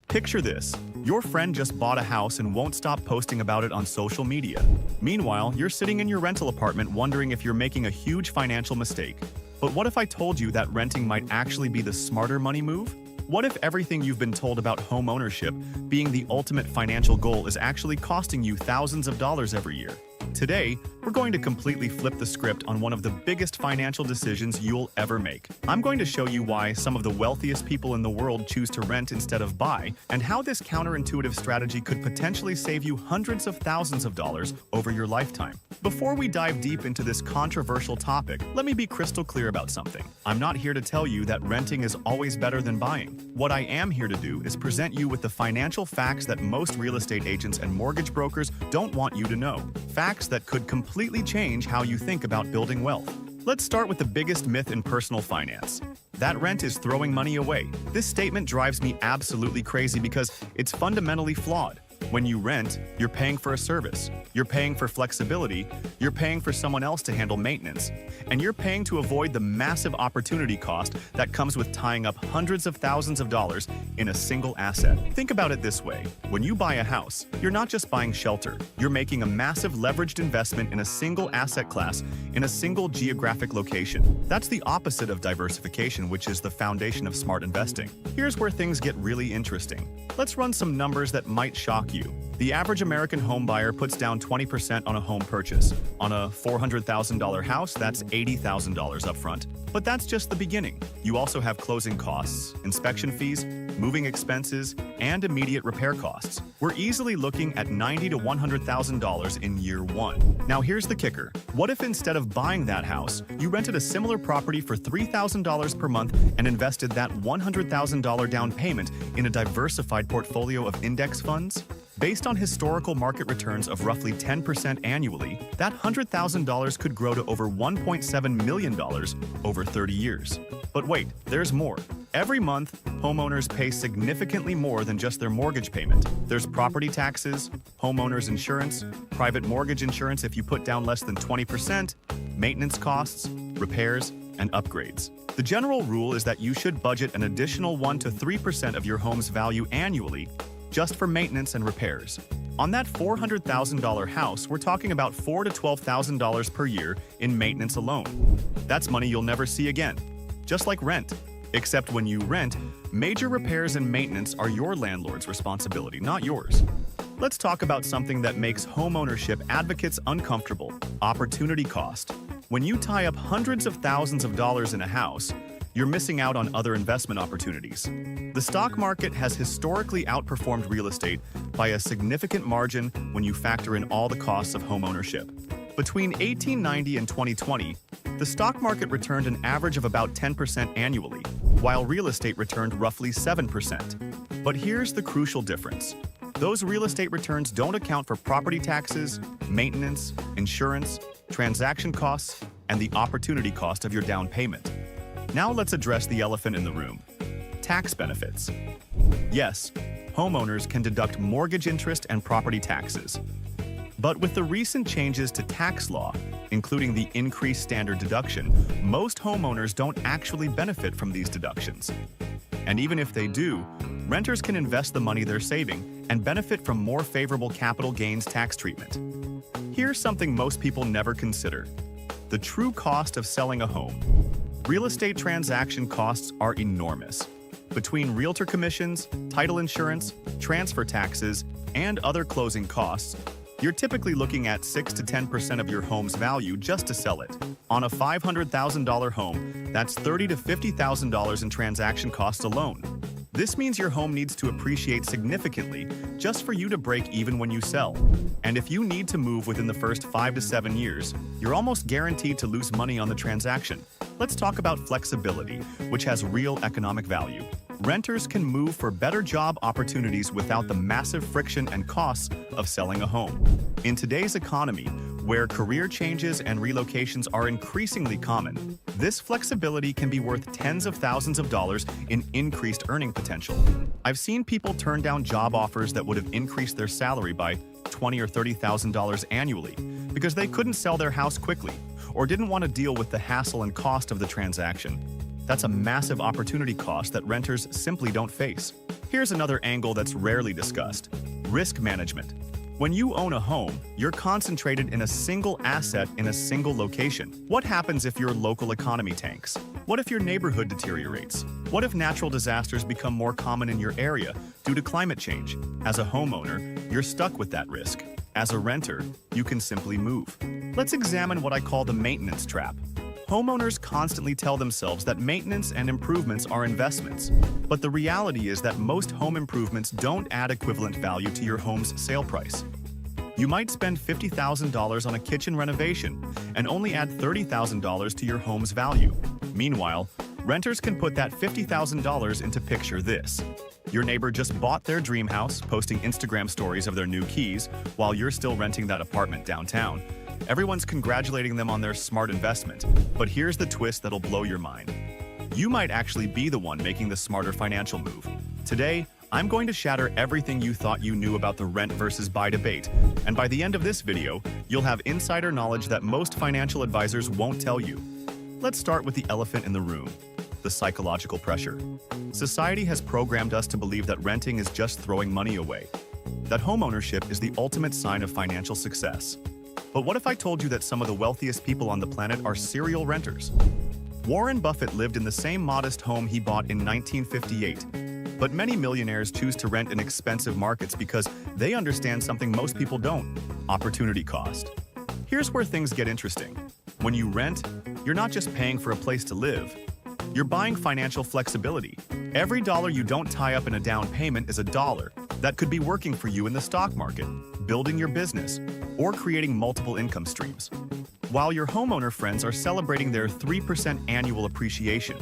Picture this. Your friend just bought a house and won't stop posting about it on social media. Meanwhile, you're sitting in your rental apartment wondering if you're making a huge financial mistake. But what if I told you that renting might actually be the smarter money move? What if everything you've been told about home ownership, being the ultimate financial goal, is actually costing you thousands of dollars every year? Today, we're going to completely flip the script on one of the biggest financial decisions you'll ever make. I'm going to show you why some of the wealthiest people in the world choose to rent instead of buy, and how this counterintuitive strategy could potentially save you hundreds of thousands of dollars over your lifetime. Before we dive deep into this controversial topic, let me be crystal clear about something. I'm not here to tell you that renting is always better than buying. What I am here to do is present you with the financial facts that most real estate agents and mortgage brokers don't want you to know. Facts that could completely change how you think about building wealth. Let's start with the biggest myth in personal finance. That rent is throwing money away. This statement drives me absolutely crazy because it's fundamentally flawed. When you rent, you're paying for a service. You're paying for flexibility. You're paying for someone else to handle maintenance. And you're paying to avoid the massive opportunity cost that comes with tying up hundreds of thousands of dollars in a single asset. Think about it this way. When you buy a house, you're not just buying shelter. You're making a massive leveraged investment in a single asset class in a single geographic location. That's the opposite of diversification, which is the foundation of smart investing. Here's where things get really interesting. Let's run some numbers that might shock you. The average American home buyer puts down 20% on a home purchase. On a $400,000 house, that's $80,000 upfront. But that's just the beginning. You also have closing costs, inspection fees, moving expenses, and immediate repair costs. We're easily looking at $90,000 to $100,000 in year one. Now here's the kicker. What if instead of buying that house, you rented a similar property for $3,000 per month and invested that $100,000 down payment in a diversified portfolio of index funds? Based on historical market returns of roughly 10% annually, that $100,000 could grow to over $1.7 million over 30 years. But wait, there's more. Every month, homeowners pay significantly more than just their mortgage payment. There's property taxes, homeowners insurance, private mortgage insurance if you put down less than 20%, maintenance costs, repairs, and upgrades. The general rule is that you should budget an additional 1 to 3% of your home's value annually just for maintenance and repairs. On that $400,000 house, we're talking about $4,000 to $12,000 per year in maintenance alone. That's money you'll never see again. Just like rent. Except when you rent, major repairs and maintenance are your landlord's responsibility, not yours. Let's talk about something that makes homeownership advocates uncomfortable: opportunity cost. When you tie up hundreds of thousands of dollars in a house, you're missing out on other investment opportunities. The stock market has historically outperformed real estate by a significant margin when you factor in all the costs of homeownership. Between 1890 and 2020, the stock market returned an average of about 10% annually, while real estate returned roughly 7%. But here's the crucial difference. Those real estate returns don't account for property taxes, maintenance, insurance, transaction costs, and the opportunity cost of your down payment. Now let's address the elephant in the room: tax benefits. Yes, homeowners can deduct mortgage interest and property taxes. But with the recent changes to tax law, including the increased standard deduction, most homeowners don't actually benefit from these deductions. And even if they do, renters can invest the money they're saving and benefit from more favorable capital gains tax treatment. Here's something most people never consider: the true cost of selling a home. Real estate transaction costs are enormous. Between realtor commissions, title insurance, transfer taxes, and other closing costs, you're typically looking at 6 to 10% of your home's value just to sell it. On a $500,000 home, that's $30,000 to $50,000 in transaction costs alone. This means your home needs to appreciate significantly just for you to break even when you sell. And if you need to move within the first 5 to 7 years, you're almost guaranteed to lose money on the transaction. Let's talk about flexibility, which has real economic value. Renters can move for better job opportunities without the massive friction and costs of selling a home. In today's economy, where career changes and relocations are increasingly common, this flexibility can be worth tens of thousands of dollars in increased earning potential. I've seen people turn down job offers that would have increased their salary by $20,000 or $30,000 annually because they couldn't sell their house quickly or didn't want to deal with the hassle and cost of the transaction. That's a massive opportunity cost that renters simply don't face. Here's another angle that's rarely discussed: risk management. When you own a home, you're concentrated in a single asset in a single location. What happens if your local economy tanks? What if your neighborhood deteriorates? What if natural disasters become more common in your area due to climate change? As a homeowner, you're stuck with that risk. As a renter, you can simply move. Let's examine what I call the maintenance trap. Homeowners constantly tell themselves that maintenance and improvements are investments, but the reality is that most home improvements don't add equivalent value to your home's sale price. You might spend $50,000 on a kitchen renovation and only add $30,000 to your home's value. Meanwhile, renters can put that $50,000 into picture this. Your neighbor just bought their dream house, posting Instagram stories of their new keys, while you're still renting that apartment downtown. Everyone's congratulating them on their smart investment, but here's the twist that'll blow your mind. You might actually be the one making the smarter financial move. Today, I'm going to shatter everything you thought you knew about the rent versus buy debate, and by the end of this video, you'll have insider knowledge that most financial advisors won't tell you. Let's start with the elephant in the room: the psychological pressure. Society has programmed us to believe that renting is just throwing money away, that homeownership is the ultimate sign of financial success. But what if I told you that some of the wealthiest people on the planet are serial renters? Warren Buffett lived in the same modest home he bought in 1958. But many millionaires choose to rent in expensive markets because they understand something most people don't: opportunity cost. Here's where things get interesting. When you rent, you're not just paying for a place to live. You're buying financial flexibility. Every dollar you don't tie up in a down payment is a dollar that could be working for you in the stock market, building your business, or creating multiple income streams. While your homeowner friends are celebrating their 3% annual appreciation,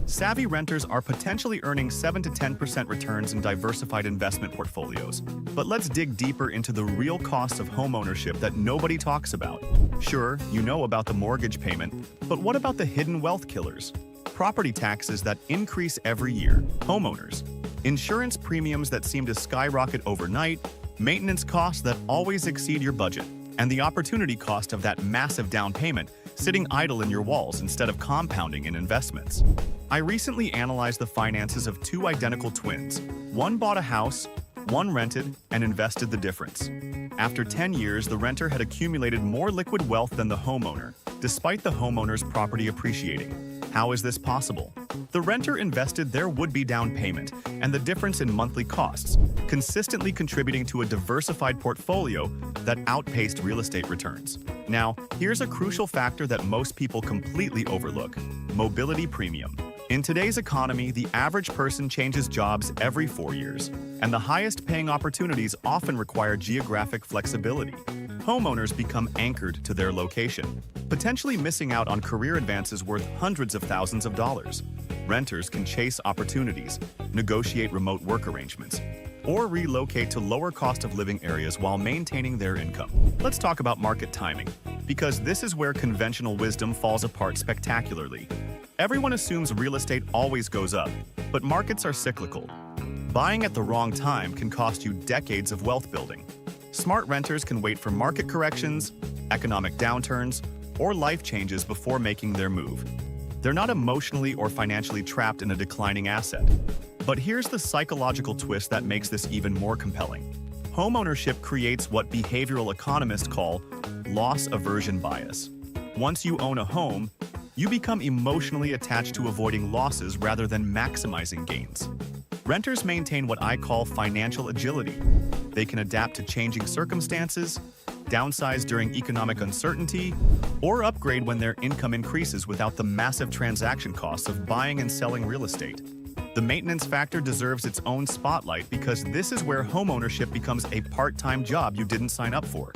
savvy renters are potentially earning 7 to 10% returns in diversified investment portfolios. But let's dig deeper into the real costs of homeownership that nobody talks about. Sure, you know about the mortgage payment, but what about the hidden wealth killers? Property taxes that increase every year, homeowners, insurance premiums that seem to skyrocket overnight, maintenance costs that always exceed your budget, and the opportunity cost of that massive down payment sitting idle in your walls instead of compounding in investments. I recently analyzed the finances of two identical twins. One bought a house, one rented, and invested the difference. After 10 years, the renter had accumulated more liquid wealth than the homeowner, despite the homeowner's property appreciating. How is this possible? The renter invested their would-be down payment and the difference in monthly costs, consistently contributing to a diversified portfolio that outpaced real estate returns. Now, here's a crucial factor that most people completely overlook: mobility premium. In today's economy, the average person changes jobs every 4 years, and the highest-paying opportunities often require geographic flexibility. Homeowners become anchored to their location, potentially missing out on career advances worth hundreds of thousands of dollars. Renters can chase opportunities, negotiate remote work arrangements, or relocate to lower cost of living areas while maintaining their income. Let's talk about market timing, because this is where conventional wisdom falls apart spectacularly. Everyone assumes real estate always goes up, but markets are cyclical. Buying at the wrong time can cost you decades of wealth building. Smart renters can wait for market corrections, economic downturns, or life changes before making their move. They're not emotionally or financially trapped in a declining asset. But here's the psychological twist that makes this even more compelling. Homeownership creates what behavioral economists call loss aversion bias. Once you own a home, you become emotionally attached to avoiding losses rather than maximizing gains. Renters maintain what I call financial agility. They can adapt to changing circumstances, downsize during economic uncertainty, or upgrade when their income increases without the massive transaction costs of buying and selling real estate. The maintenance factor deserves its own spotlight because this is where homeownership becomes a part-time job you didn't sign up for.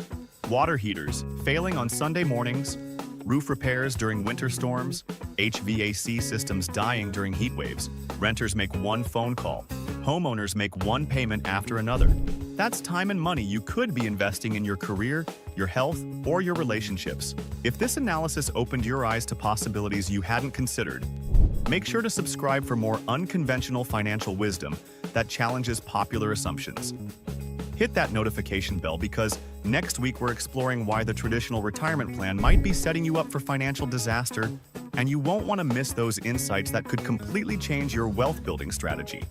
Water heaters failing on Sunday mornings, roof repairs during winter storms, HVAC systems dying during heat waves. Renters make one phone call. Homeowners make one payment after another. That's time and money you could be investing in your career, your health, or your relationships. If this analysis opened your eyes to possibilities you hadn't considered, make sure to subscribe for more unconventional financial wisdom that challenges popular assumptions. Hit that notification bell because next week we're exploring why the traditional retirement plan might be setting you up for financial disaster, and you won't want to miss those insights that could completely change your wealth building strategy.